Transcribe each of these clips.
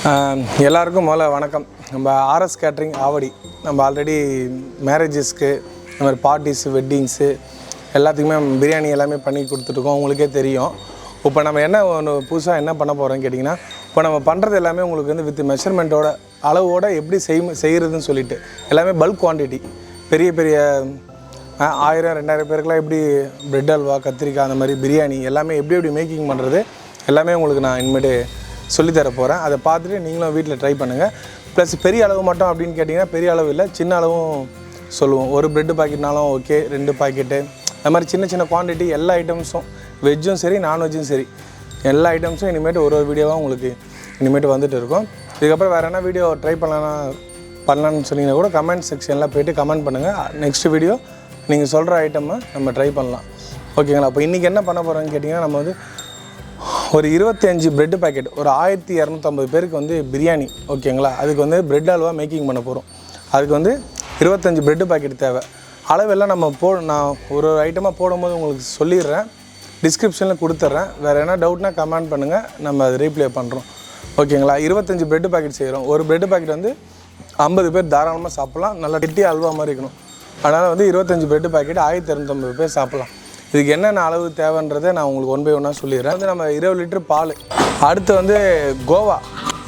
எல்லாருக்கும் முதல்ல வணக்கம். நம்ம R.S Catering Avadi நம்ம ஆல்ரெடி மேரேஜஸ்க்கு இந்த மாதிரி பார்ட்டிஸு வெட்டிங்ஸு எல்லாத்துக்குமே பிரியாணி எல்லாமே பண்ணி கொடுத்துட்ருக்கோம். உங்களுக்கே தெரியும். இப்போ நம்ம என்ன ஒன்று புதுசாக என்ன பண்ண போகிறோம்னு கேட்டிங்கன்னா, இப்போ நம்ம பண்ணுறது எல்லாமே உங்களுக்கு வந்து வித் மெஷர்மெண்ட்டோட அளவோடு எப்படி செய்கிறதுன்னு சொல்லிட்டு எல்லாமே பல்க் குவான்டிட்டி பெரிய பெரிய 1000-2000 பேருக்குலாம் எப்படி பிரெட் அல்வா, கத்திரிக்காய், அந்த மாதிரி பிரியாணி எல்லாமே எப்படி மேக்கிங் பண்ணுறது எல்லாமே உங்களுக்கு நான் இனிமேட்டு சொல்லித்தர போகிறேன். அதை பார்த்துட்டு நீங்களும் வீட்டில் ட்ரை பண்ணுங்கள். ப்ளஸ் பெரிய அளவு மட்டும் அப்படின்னு கேட்டிங்கன்னா பெரிய அளவு இல்லை, சின்ன அளவும் சொல்லுவோம். ஒரு ப்ரெட்டு பாக்கெட்னாலும் ஓகே, 2 பாக்கெட்டு, அது மாதிரி சின்ன சின்ன குவான்டிட்டி எல்லா ஐட்டம்ஸும், வெஜ்ஜும் சரி நான்வெஜ்ஜும் சரி, எல்லா ஐட்டம்ஸும் இனிமேட்டு ஒரு வீடியோவாக உங்களுக்கு இனிமேட்டு வந்துட்டு இருக்கும். இதுக்கப்புறம் வேறு என்ன வீடியோ ட்ரை பண்ணலான்னு சொன்னீங்கன்னா கூட கமெண்ட் செக்ஷனில் போய்ட்டு கமெண்ட் பண்ணுங்கள். நெக்ஸ்ட் வீடியோ நீங்கள் சொல்கிற ஐட்டமை நம்ம ட்ரை பண்ணலாம். ஓகேங்களா? அப்போ இன்றைக்கி என்ன பண்ண போகிறோன்னு கேட்டிங்கன்னா, நம்ம வந்து ஒரு 25 ப்ரெட்டு பாக்கெட், ஒரு 1250 பேருக்கு வந்து பிரியாணி. ஓகேங்களா? அதுக்கு வந்து பிரெட் அல்வா மேக்கிங் பண்ண போகிறோம். அதுக்கு வந்து 25 ப்ரெட்டு பாக்கெட் தேவை. அளவெல்லாம் நம்ம நான் ஒரு ஐட்டமாக போடும்போது உங்களுக்கு சொல்லிடுறேன், டிஸ்கிரிப்ஷனில் கொடுத்துட்றேன். வேறு என்ன டவுட்னா கமெண்ட் பண்ணுங்கள், நம்ம அதை ரீப்ளே பண்ணுறோம். ஓகேங்களா? 25 ப்ரெட்டு பாக்கெட் செய்கிறோம். ஒரு ப்ரெட்டு பாக்கெட் வந்து 50 பேர் தாராளமாக சாப்பிட்லாம். நல்லா கெட்டி அல்வா மாதிரி இருக்கணும். அதனால் வந்து 25 ப்ரெட்டு பாக்கெட் 1250 பேர் சாப்பிட்லாம். இதுக்கு என்னென்ன அளவு தேவைன்றதை நான் உங்களுக்கு 1 by 1 சொல்லிடுறேன். வந்து நம்ம 20 லிட்டர் பால், அடுத்து வந்து கோவா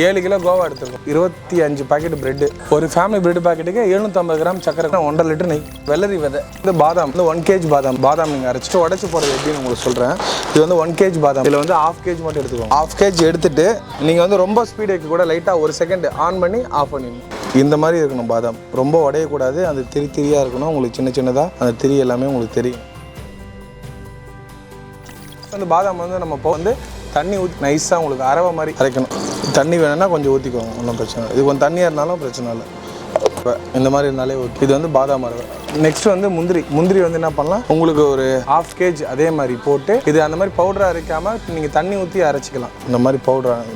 7 கிலோ கோவா எடுத்துருக்கோம், 25 பாக்கெட் ப்ரெட்டு, ஒரு ஃபேமிலி ப்ரெட் பாக்கெட்டுக்கு 750 கிராம் சக்கரை, 1.5 லிட்டர் நெய், வெள்ளரி விதை, இந்த பாதாம் வந்து 1 kg பாதாம் நீங்கள் அரைச்சிட்டு உடச்சி போடுறது எப்படின்னு உங்களுக்கு சொல்கிறேன். இது வந்து 1 kg பாதாம், இதில் வந்து 1/2 kg மட்டும் எடுத்துக்கோங்க. 1/2 kg எடுத்துகிட்டு நீங்கள் வந்து ரொம்ப ஸ்பீடு வைக்க கூட, லைட்டாக 1 செகண்ட் ஆன் பண்ணி ஆஃப் பண்ணிடணும். இந்த மாதிரி இருக்கணும் பாதாம், ரொம்ப உடையக்கூடாது. அந்த திரியாக இருக்கணும். உங்களுக்கு சின்ன சின்னதாக அந்த திரி எல்லாமே உங்களுக்கு தெரியும். அந்த பாதாம் வந்து நம்ம இப்போ வந்து தண்ணி ஊற்றி நைஸாக உங்களுக்கு அரவை மாதிரி அரைக்கணும். தண்ணி வேணும்னா கொஞ்சம் ஊற்றிக்கோங்க, ஒன்றும் பிரச்சனை இல்லை. இது கொஞ்சம் தண்ணியாக இருந்தாலும் பிரச்சனை இல்லை. இப்போ இந்த மாதிரி இருந்தாலே ஊற்றி, இது வந்து பாதாம் அரவை. நெக்ஸ்ட் வந்து முந்திரி வந்து என்ன பண்ணலாம், உங்களுக்கு ஒரு 1/2 kg அதே மாதிரி போட்டு, இது அந்த மாதிரி பவுடராக அரைக்காமல் நீங்கள் தண்ணி ஊற்றி அரைச்சிக்கலாம். இந்த மாதிரி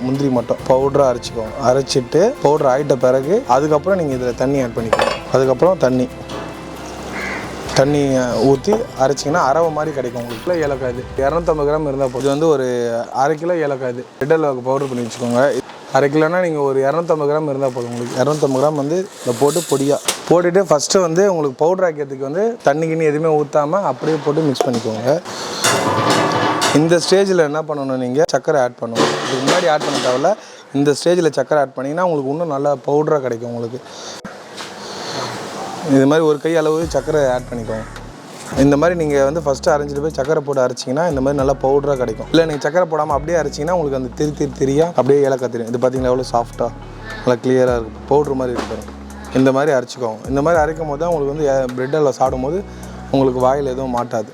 முந்திரி மட்டும் பவுடராக அரைச்சிக்கோங்க. அரைச்சிட்டு பவுடர் ஆகிட்ட பிறகு அதுக்கப்புறம் நீங்கள் இதில் தண்ணி ஆட் பண்ணிக்கோங்க. அதுக்கப்புறம் தண்ணி ஊற்றி அரைச்சிங்கன்னா அரவை மாதிரி கிடைக்கும் உங்களுக்கு. கிலோ ஏலக்காய் இது 250 கிராம் இருந்தால் போதும். இது வந்து ஒரு 1/2 கிலோ ஏலக்காய் இது ரெட் அல்வாவுக்கு பவுடர் பண்ணி வச்சுக்கோங்க. 1/2 கிலோனா நீங்கள் ஒரு 250 கிராம் இருந்தால் போதும். உங்களுக்கு 250 கிராம் வந்து இதை போட்டு பொடியாக போட்டுட்டு ஃபஸ்ட்டு வந்து உங்களுக்கு பவுடர் ஆக்கிறதுக்கு வந்து தண்ணி எதுவுமே ஊற்றாமல் அப்படியே போட்டு மிக்ஸ் பண்ணிக்கோங்க. இந்த ஸ்டேஜில் என்ன பண்ணணும், நீங்கள் சக்கரை ஆட் பண்ணணும். இதுக்கு முன்னாடி ஆட் பண்ண தேவையில்ல. இந்த ஸ்டேஜில் சக்கரை ஆட் பண்ணிங்கன்னா உங்களுக்கு இன்னும் நல்லா பவுடராக கிடைக்கும். உங்களுக்கு இது மாதிரி ஒரு கை அளவு சக்கரை ஆட் பண்ணிக்கோங்க. இந்த மாதிரி நீங்கள் வந்து ஃபஸ்ட்டு அரைஞ்சிட்டு போய் சக்கரை போட்டு அரைச்சிங்கன்னா இந்த மாதிரி நல்லா பவுடராக கிடைக்கும். இல்லை நீங்கள் சக்கரை போடாமல் அப்படியே அரைச்சிங்கன்னா உங்களுக்கு அந்த திரியாக அப்படியே ஏலக்காய் தெரியும். இது பார்த்தீங்கன்னா எவ்வளோ சாஃப்டாக நல்லா கிளியராக இருக்கும், பவுட்ரு மாதிரி இருக்கும். இந்த மாதிரி அரைச்சிக்கோங்க. இந்த மாதிரி அரைக்கும் போது தான் உங்களுக்கு வந்து பிரெட் அல்வா சாப்பிடும்போது உங்களுக்கு வாயில் எதுவும் மாட்டாது.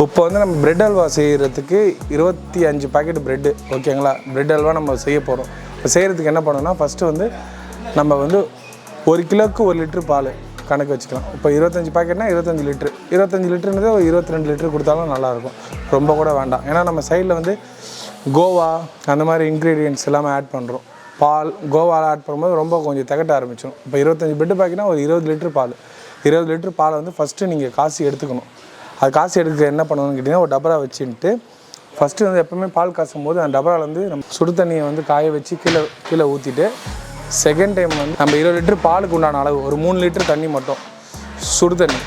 இப்போ வந்து நம்ம பிரெட் அல்வா செய்கிறதுக்கு 25 பாக்கெட் ப்ரெட்டு. ஓகேங்களா? பிரெட் அல்வா நம்ம செய்ய போகிறோம். இப்போ செய்கிறதுக்கு என்ன பண்ணணும்னா, ஃபஸ்ட்டு வந்து நம்ம வந்து 1 கிலோவுக்கு 1 லிட்ரு பால் கணக்கு வச்சுக்கலாம். இப்போ 25 பாக்கெட்னா 25 லிட்ரு. 25 லிட்டருன்றது ஒரு 22 லிட்டரு கொடுத்தாலும் நல்லாயிருக்கும். ரொம்ப கூட வேண்டாம். ஏன்னா நம்ம சைடில் வந்து கோவா அந்த மாதிரி இன்க்ரீடியன்ட்ஸ் எல்லாமே ஆட் பண்ணுறோம். பால் கோவாவில் ஆட் பண்ணும்போது ரொம்ப கொஞ்சம் திகட்ட ஆரம்பிச்சிடும். இப்போ 25 பிரெட்டு பாக்கெட்னா ஒரு 20 லிட்டரு பால். 20 லிட்டரு பாலை வந்து ஃபஸ்ட்டு நீங்கள் காசி எடுத்துக்கணும். அது காசி எடுக்க என்ன பண்ணணும்னு கேட்டிங்கன்னா, ஒரு டபரா வச்சுட்டு ஃபஸ்ட்டு வந்து எப்போவுமே பால் காசும் போது அந்த டபராவில் வந்து நம்ம சுடு தண்ணியை வந்து காய வச்சு கீழே ஊற்றிட்டு, செகண்ட் டைம் வந்து நம்ம 20 லிட்டர் பாலுக்கு உண்டான அளவு ஒரு 3 லிட்டர் தண்ணி மட்டும் சுடு தண்ணி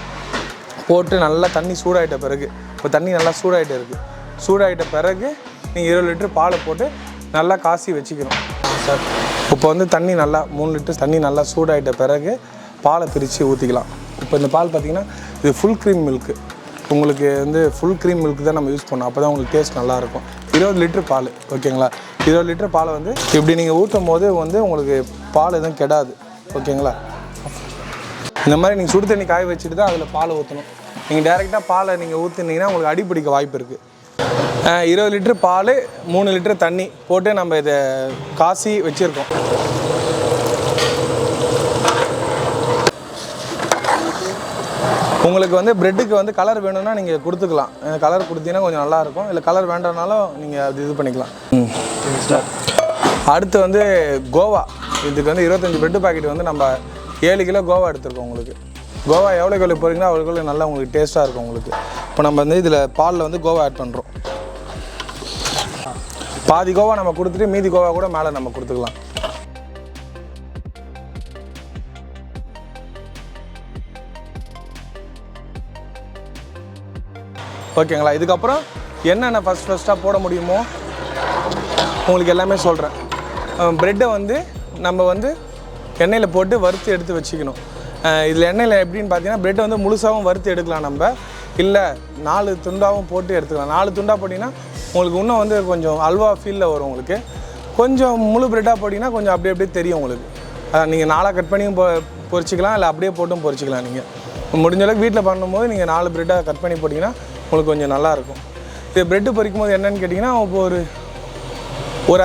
போட்டு நல்லா தண்ணி சூடாகிட்ட பிறகு, இப்போ தண்ணி நல்லா சூடாகிட்டு இருக்குது, சூடாகிட்ட பிறகு நீங்கள் 20 லிட்டர் பாலை போட்டு நல்லா காசி வச்சுக்கணும். இப்போ வந்து தண்ணி நல்லா 3 லிட்டர் தண்ணி நல்லா சூடாகிட்ட பிறகு பாலை பிரித்து ஊற்றிக்கலாம். இப்போ இந்த பால் பார்த்திங்கன்னா இது ஃபுல் க்ரீம் மில்க்கு. உங்களுக்கு வந்து ஃபுல் க்ரீம் மில்க் தான் நம்ம யூஸ் பண்ணோம். அப்போ தான் உங்களுக்கு டேஸ்ட் நல்லாயிருக்கும். 20 லிட்டர் பால். ஓகேங்களா? 20 லிட்டர் பாலை வந்து இப்படி நீங்கள் ஊற்றும் போது வந்து உங்களுக்கு பால் எதுவும் கெடாது. ஓகேங்களா? இந்த மாதிரி நீங்கள் சுடு தண்ணி காய வச்சுட்டு தான் அதில் பால் ஊற்றணும். நீங்கள் டேரெக்டாக பாலை நீங்கள் ஊற்றுனீங்கன்னா உங்களுக்கு அடிப்பிடிக்க வாய்ப்பு இருக்குது. 20 லிட்டர் பால் 3 லிட்டர் தண்ணி போட்டு நம்ம இதை காசி வச்சுருக்கோம். உங்களுக்கு வந்து ப்ரெட்டுக்கு வந்து கலர் வேணும்னா நீங்கள் கொடுத்துக்கலாம். கலர் கொடுத்தீங்கன்னா கொஞ்சம் நல்லாயிருக்கும். இல்லை கலர் வேண்டாம்னாலும் நீங்கள் அது இது பண்ணிக்கலாம். அடுத்து வந்து கோவா. இதுக்கு வந்து 25 ப்ரெட்டு பாக்கெட் வந்து நம்ம 7 கிலோ கோவா எடுத்துருக்கோம். உங்களுக்கு கோவா எவ்வளோ கிலோ போகிறீங்கன்னா அவ்வளோ நல்லா உங்களுக்கு டேஸ்ட்டாக இருக்கும். உங்களுக்கு இப்போ நம்ம வந்து இதில் பாலில் வந்து கோவா ஆட் பண்ணுறோம். பாதி கோவா நம்ம கொடுத்துட்டு மீதி கோவா கூட மேலே நம்ம கொடுத்துக்கலாம். ஓகேங்களா. இதுக்கப்புறம் என்னென்ன ஃபஸ்ட்டாக போட முடியுமோ உங்களுக்கு எல்லாமே சொல்கிறேன். ப்ரெட்டை வந்து நம்ம வந்து எண்ணெயில் போட்டு வறுத்து எடுத்து வச்சுக்கணும். இதில் எண்ணெயில் எப்படின்னு பார்த்தீங்கன்னா ப்ரெட்டை வந்து முழுசாகவும் வறுத்து எடுக்கலாம், நம்ம இல்லை 4 துண்டாகவும் போட்டு எடுத்துக்கலாம். 4 துண்டாக போட்டிங்கன்னா உங்களுக்கு இன்னும் வந்து கொஞ்சம் அல்வா ஃபீலில் வரும். உங்களுக்கு கொஞ்சம் முழு ப்ரெட்டாக போட்டிங்கன்னா கொஞ்சம் அப்படியே தெரியும் உங்களுக்கு. நீங்கள் 4 கட் பண்ணியும் பொரிச்சிக்கலாம், இல்லை அப்படியே போட்டும் பொரிச்சிக்கலாம். நீங்கள் முடிஞ்ச அளவுக்கு வீட்டில் பண்ணும்போது நீங்கள் 4 ப்ரெட்டாக கட் பண்ணி போட்டிங்கன்னா உங்களுக்கு கொஞ்சம் நல்லாயிருக்கும். இது ப்ரெட்டு பொரிக்கும் போது என்னென்னு கேட்டிங்கன்னா இப்போ ஒரு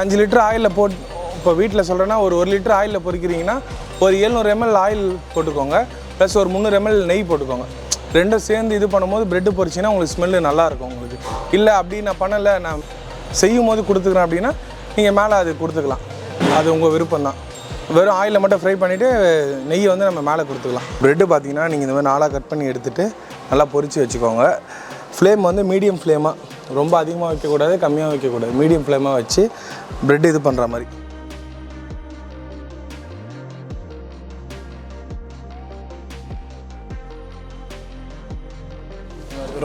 5 லிட்டர் ஆயிலில் போட்டு, இப்போ வீட்டில் சொல்கிறேன்னா ஒரு 1 லிட்டர் ஆயிலில் பொரிக்கிறீங்கன்னா ஒரு 700 ml ஆயில் போட்டுக்கோங்க, ப்ளஸ் ஒரு 300 ml நெய் போட்டுக்கோங்க. ரெண்டும் சேர்ந்து இது பண்ணும்போது ப்ரெட்டு பொரிச்சிங்கன்னா உங்களுக்கு ஸ்மெல்லு நல்லாயிருக்கும் உங்களுக்கு. இல்லை அப்படி நான் பண்ணலை, நான் செய்யும் போது கொடுத்துக்கிறேன் அப்படின்னா நீங்கள் மேலே அது கொடுத்துக்கலாம். அது உங்கள் விருப்பம் தான். வெறும் ஆயிலில் மட்டும் ஃப்ரை பண்ணிவிட்டு நெய்யை வந்து நம்ம மேலே கொடுத்துக்கலாம். ப்ரெட்டு பார்த்தீங்கன்னா நீங்கள் இந்த மாதிரி 4 கட் பண்ணி எடுத்துகிட்டு நல்லா பொரித்து வச்சுக்கோங்க. ஃப்ளேம் வந்து மீடியம் ஃப்ளேமாக, ரொம்ப அதிகமாக வைக்கக்கூடாது, கம்மியாக வைக்கக்கூடாது, மீடியம் ஃப்ளேமாக வச்சு ப்ரெட்டு இது பண்ணுற மாதிரி.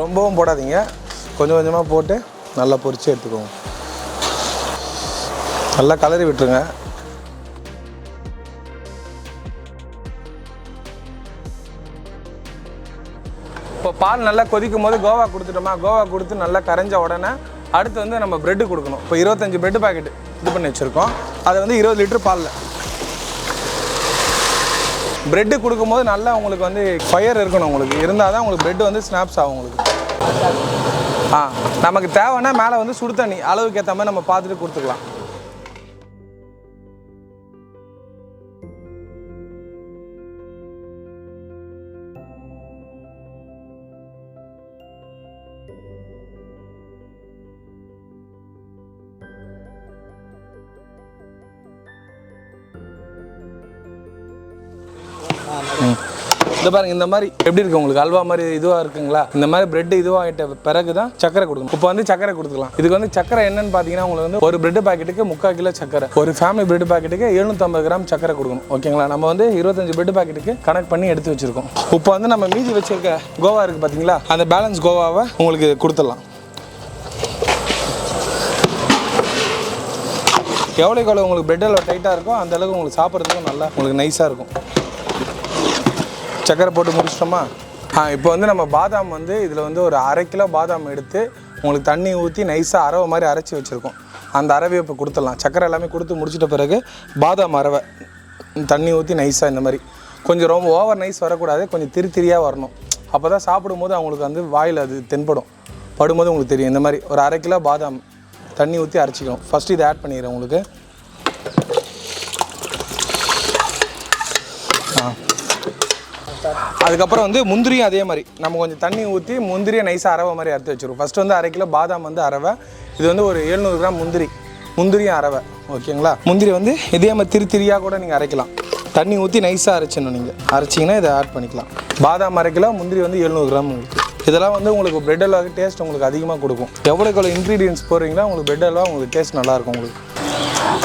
ரொம்பவும் போடாதீங்க, கொஞ்சம் கொஞ்சமாக போட்டு நல்லா பொரித்து எடுத்துக்கோங்க. நல்லா கலரி விட்டுருங்க. இப்போ பால் நல்லா கொதிக்கும் போது கோவா கொடுத்துட்டோமா, கோவா கொடுத்து நல்லா கரைஞ்ச உடனே அடுத்து வந்து நம்ம ப்ரெட்டு கொடுக்கணும். இப்போ 25 ப்ரெட்டு பாக்கெட்டு இது பண்ணி வச்சுருக்கோம். அதை வந்து 20 லிட்டர் பாலில் ப்ரெட்டு கொடுக்கும்போது நல்லா உங்களுக்கு வந்து ஃபயர் இருக்கணும். உங்களுக்கு இருந்தால் தான் உங்களுக்கு ப்ரெட்டு வந்து ஸ்னாப்ஸ் ஆகும் உங்களுக்கு. நமக்கு தேவைன்னா மேலே வந்து சுடு தண்ணி அளவுக்கு ஏற்ற மாதிரி நம்ம பார்த்துட்டு கொடுத்துக்கலாம். இந்த பாருங்க, இந்த மாதிரி எப்படி இருக்கு உங்களுக்கு, அல்வா மாதிரி இதுவாக இருக்குங்களா. இந்த மாதிரி பிரெட் இதுவாகிட்ட பிறகு தான் சக்கரை கொடுக்கணும். இப்போ வந்து சக்கரை கொடுத்துக்கலாம். இதுக்கு வந்து சக்கரை என்னன்னு பார்த்தீங்கன்னா உங்களுக்கு வந்து ஒரு பிரெட் பாக்கெட்டுக்கு 3/4 கிலோ சக்கரை, ஒரு ஃபேமிலி பிரெட் பாக்கெட்டுக்கு 750 கிராம் சக்கரை கொடுக்கணும். ஓகேங்களா. நம்ம வந்து 25 பிரெட் பாக்கெட்டுக்கு கனெக்ட் பண்ணி எடுத்து வச்சிருக்கோம். இப்போ வந்து நம்ம மீதி வச்சிருக்க கோவா இருக்குது பார்த்தீங்களா, அந்த பேலன்ஸ் கோவாவை உங்களுக்கு கொடுத்துடலாம். எவ்வளோக்கு உங்களுக்கு பிரெட் அளவு டைட்டாக இருக்கோ அந்த அளவுக்கு உங்களுக்கு சாப்பிட்றதுக்கும் நல்லா உங்களுக்கு நைஸாக இருக்கும். சக்கரை போட்டு முடிச்சிட்டோமா. இப்போ வந்து நம்ம பாதாம் வந்து இதில் வந்து ஒரு 1/2 கிலோ பாதாம் எடுத்து உங்களுக்கு தண்ணி ஊற்றி நைஸாக அரவை மாதிரி அரைச்சி வச்சுருக்கோம். அந்த அரவையை இப்போ கொடுத்துடலாம். சக்கரை எல்லாமே கொடுத்து முடிச்சிட்ட பிறகு பாதாம் அரவை தண்ணி ஊற்றி நைஸாக இந்த மாதிரி கொஞ்சம் ரொம்ப ஓவர் நைஸ் வரக்கூடாது, கொஞ்சம் திரியாக வரணும். அப்போ தான் சாப்பிடும்போது அவங்களுக்கு வந்து வாயில் அது தென்படும், படும்போது உங்களுக்கு தெரியும். இந்த மாதிரி ஒரு 1/2 கிலோ பாதாம் தண்ணி ஊற்றி அரைச்சிக்கணும். ஃபஸ்ட்டு இதை ஆட் பண்ணிடுறேன் உங்களுக்கு. அதுக்கப்புறம் வந்து முந்திரியும் அதே மாதிரி நம்ம கொஞ்சம் தண்ணி ஊற்றி முந்திரியை நைஸாக அரவை மாதிரி அரைச்சி வச்சுருவோம். ஃபஸ்ட்டு வந்து 1/2 கிலோ பாதாம் வந்து அரவை, இது வந்து ஒரு 700 கிராம் முந்திரியும் அரவை. ஓகேங்களா. முந்திரி வந்து இதே மாதிரி திரியாக கூட நீங்கள் அரைக்கலாம். தண்ணி ஊற்றி நைஸாக அரைச்சிடணும். நீங்கள் அரைச்சிங்கன்னா இதை ஆட் பண்ணிக்கலாம். பாதாம் 1/2 கிலோ, முந்திரி வந்து 700 கிராம் உங்களுக்கு. இதெல்லாம் வந்து உங்களுக்கு பிரெட் அல்வாவுக்கு டேஸ்ட் உங்களுக்கு அதிகமாக கொடுக்கும். எவ்வளோக்கு இன்க்ரீடியன்ஸ் போடுறீங்களோ உங்களுக்கு பிரெட் அல்வா உங்களுக்கு டேஸ்ட் நல்லாயிருக்கும் உங்களுக்கு.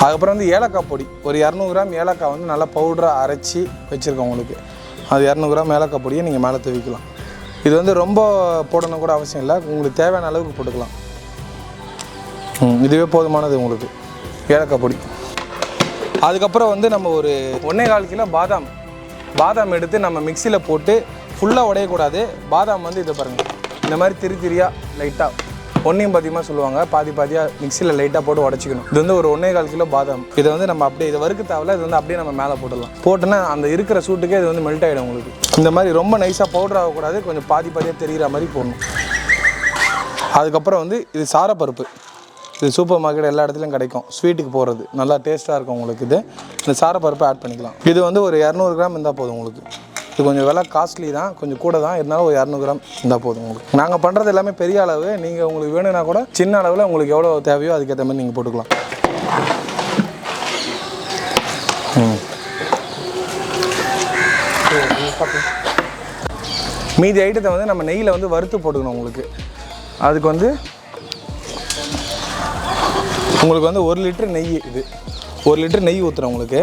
அதுக்கப்புறம் வந்து ஏலக்காய் பொடி ஒரு 200 கிராம் ஏலக்காய் வந்து நல்லா பவுடராக அரைச்சி வச்சுருக்கோம் உங்களுக்கு. அது 200 கிராம் ஏலக்காய் பொடியை நீங்கள் மேலே தூவிக்கலாம். இது வந்து ரொம்ப போடணும் கூட அவசியம் இல்லை, உங்களுக்கு தேவையான அளவுக்கு போட்டுக்கலாம். இதுவே போதுமானது உங்களுக்கு ஏலக்காய் பொடி. அதுக்கப்புறம் வந்து நம்ம ஒரு 1.25 கிலோ பாதாம் எடுத்து நம்ம மிக்சியில் போட்டு ஃபுல்லாக உடையக்கூடாது. பாதாம் வந்து இதை பாருங்கள், இந்த மாதிரி திரியாக லைட்டாக ஒன்றையும் பாதியமாக சொல்லுவாங்க, பாதியாக மிக்சியில் லைட்டாக போட்டு உடச்சிக்கணும். இது வந்து ஒரு 1.25 கிலோ பாதாம். இதை வந்து நம்ம அப்படியே இதை வறுக்க தேவையில்ல, இது வந்து அப்படியே நம்ம மேலே போட்டுடலாம். போட்டோன்னா அந்த இருக்கிற சூட்டுக்கே இது வந்து மெல்ட் ஆகிடும் உங்களுக்கு. இந்த மாதிரி ரொம்ப நைஸாக பவுடர் ஆகக்கூடாது, கொஞ்சம் பாதியாக தெரிகிற மாதிரி போடணும். அதுக்கப்புறம் வந்து இது சாரப்பருப்பு. இது சூப்பர் மார்க்கெட் எல்லா இடத்துலையும் கிடைக்கும், ஸ்வீட்டுக்கு போடுறது நல்லா டேஸ்ட்டாக இருக்கும் உங்களுக்கு. இந்த சாரப்பருப்பை ஆட் பண்ணிக்கலாம். இது வந்து ஒரு 200 கிராம் இருந்தால் போதும் உங்களுக்கு. இது கொஞ்சம் விலை காஸ்ட்லி தான், கொஞ்சம் கூட தான், இருந்தாலும் ஒரு 200 கிராம் இருந்தால் போதும் உங்களுக்கு. நாங்கள் பண்ணுறது எல்லாமே பெரிய அளவு, நீங்கள் உங்களுக்கு வேணும்னா கூட சின்ன அளவில் உங்களுக்கு எவ்வளோ தேவையோ அதுக்கேற்ற மாதிரி நீங்கள் போட்டுக்கலாம். மீதி ஐட்டத்தை வந்து நம்ம நெய்யில் வந்து வறுத்து போட்டுக்கணும் உங்களுக்கு. அதுக்கு வந்து உங்களுக்கு வந்து 1 லிட்டர் நெய், இது 1 லிட்டர் நெய் ஊற்றுறோம் உங்களுக்கு.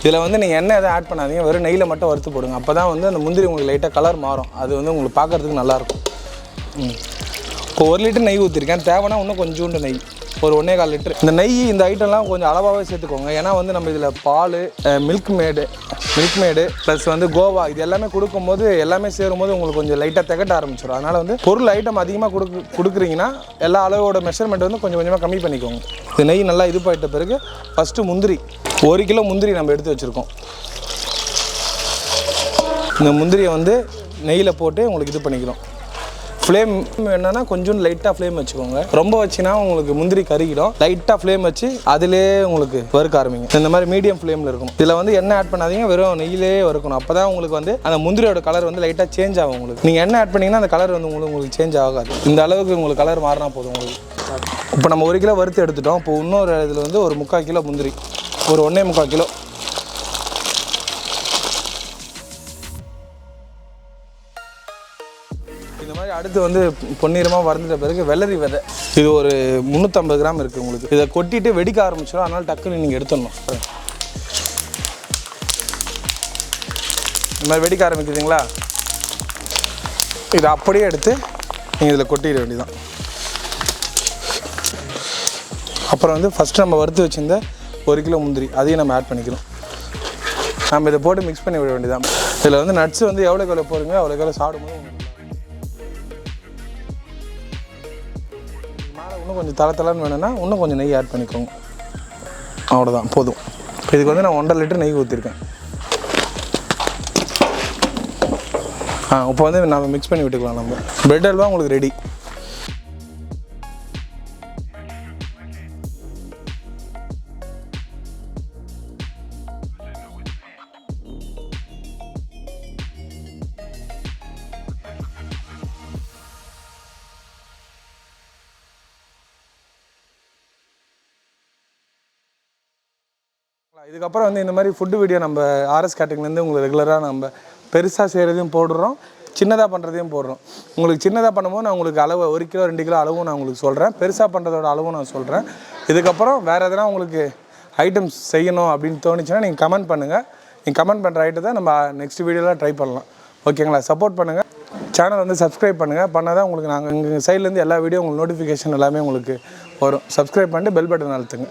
இதில் வந்து நீங்கள் எண்ணெய் எதுவும் ஆட் பண்ணாதீங்க, வெறும் நெய்யில் மட்டும் வறுத்து போடுங்க. அப்போ தான் வந்து அந்த முந்திரி உங்களுக்கு லைட்டாக கலர் மாறும், அது வந்து உங்களுக்கு பார்க்குறதுக்கு நல்லாயிருக்கும். இப்போ 1 லிட்டர் நெய் ஊற்றிருக்கேன், தேவைன்னா இன்னும் கொஞ்சோண்டு நெய், ஒரு 1.25 லிட்டர். இந்த நெய் இந்த ஐட்டம்லாம் கொஞ்சம் அளவாகவே சேர்த்துக்கோங்க. ஏன்னா வந்து நம்ம இதில் பால், மில்க் மேடு ப்ளஸ் வந்து கோவா இது எல்லாமே கொடுக்கும்போது எல்லாமே சேரும்போது உங்களுக்கு கொஞ்சம் லைட்டாக திகட்ட ஆரம்பிச்சிடும். அதனால் வந்து பொருள் ஐட்டம் அதிகமாக கொடுக்குறீங்கன்னா எல்லா அளவோட மெஷர்மெண்ட் வந்து கொஞ்சம் கொஞ்சமாக கம்மி பண்ணிக்கோங்க. இந்த நெய் நல்லா இது போயிட்ட பிறகு ஃபஸ்ட்டு முந்திரி 1 கிலோ முந்திரி நம்ம எடுத்து வச்சுருக்கோம். இந்த முந்திரியை வந்து நெய்யில் போட்டு உங்களுக்கு இது பண்ணிக்கிறோம். ஃப்ளேம் என்னன்னா கொஞ்சம் லைட்டாக ஃப்ளேம் வச்சுக்கோங்க. ரொம்ப வச்சுன்னா உங்களுக்கு முந்திரி கருகிடும். லைட்டாக ஃப்ளேம் வச்சு அதிலே உங்களுக்கு வறுக்க ஆரம்பிங்க. இந்த மாதிரி மீடியம் ஃப்ளேமில் இருக்கும். இதில் வந்து எண்ணெய் ஆட் பண்ணாதீங்க, வெறும் நெய்யிலே வறுக்கணும். அப்போ தான் உங்களுக்கு வந்து அந்த முந்திரியோட கலர் வந்து லைட்டாக சேஞ்ச் ஆகும். உங்களுக்கு நீங்கள் எண்ணெய் ஆட் பண்ணிங்கன்னா அந்த கலர் வந்து உங்களுக்கு சேஞ்ச் ஆகாது. இந்த அளவுக்கு உங்களுக்கு கலர் மாறினா போதும் உங்களுக்கு. இப்போ நம்ம 1 கிலோ வறுத்து எடுத்துட்டோம். இப்போ இன்னொரு இதில் வந்து ஒரு 3/4 கிலோ முந்திரி, ஒரு 1.25 கிலோ. இந்த மாதிரி அடுத்து வந்து பொன்னிறமாக வறந்துட்ட பிறகு வெள்ளரி விதை, இது ஒரு 350 கிராம் இருக்குது உங்களுக்கு. இதை கொட்டிட்டு வெடிக்க ஆரம்பிச்சிடும், அதனால் டக்குன்னு நீங்கள் எடுத்துடணும். இந்த மாதிரி வெடிக்க ஆரம்பிக்குதுங்களா, இதை அப்படியே எடுத்து நீங்கள் இதில் கொட்டிட வேண்டியதான். அப்புறம் வந்து ஃபஸ்ட்டு நம்ம வறுத்து வச்சுருந்த 1 கிலோ முந்திரி அதையும் நம்ம ஆட் பண்ணிக்கிறோம். நம்ம இதை போட்டு மிக்ஸ் பண்ணி விட வேண்டியதான். இதில் வந்து நட்ஸ் வந்து எவ்வளோ போடுங்க அவ்வளோ சாப்பிடும்போது இன்னும் கொஞ்சம் தளன்னு வேணும்னா இன்னும் கொஞ்சம் நெய் ஆட் பண்ணிக்கோங்க. அவ்வளோதான், போதும். இதுக்கு வந்து நான் 1.5 லிட்டர் நெய் ஊற்றிருக்கேன். இப்போ வந்து நம்ம மிக்ஸ் பண்ணி விட்டுக்கலாம். நம்ம பிரெட் அல்வா உங்களுக்கு ரெடி. இதுக்கப்புறம் வந்து இந்த மாதிரி ஃபுட்டு வீடியோ நம்ம ஆர்எஸ் கேட்டரிங்லேருந்து உங்களுக்கு ரெகுலராக நம்ம பெருசாக செய்கிறதையும் போடுறோம், சின்னதாக பண்ணுறதையும் போடுறோம். உங்களுக்கு சின்னதாக பண்ணும்போது நான் உங்களுக்கு அளவு 1 கிலோ 2 கிலோ அளவும் நான் உங்களுக்கு சொல்கிறேன், பெருசாக பண்ணுறதோட அளவும் நான் சொல்கிறேன். இதுக்கப்புறம் வேறு எதனா உங்களுக்கு ஐட்டம்ஸ் செய்யணும் அப்படின்னு தோணுச்சுன்னா நீங்கள் கமெண்ட் பண்ணுங்கள். நீங்கள் கமெண்ட் பண்ணுற ஐட்டத்தை நம்ம நெக்ஸ்ட் வீடியோவில் ட்ரை பண்ணலாம். ஓகேங்களா? சப்போர்ட் பண்ணுங்கள், சேனல் வந்து சப்ஸ்கிரைப் பண்ணுங்கள். பண்ணால் தான் உங்களுக்கு நாங்கள் எங்கள் சைட்லேருந்து எல்லா வீடியோ உங்களுக்கு நோட்டிஃபிகேஷன் எல்லாமே உங்களுக்கு வரும். சப்ஸ்கிரைப் பண்ணிட்டு பெல் பட்டன் அழுத்துங்க.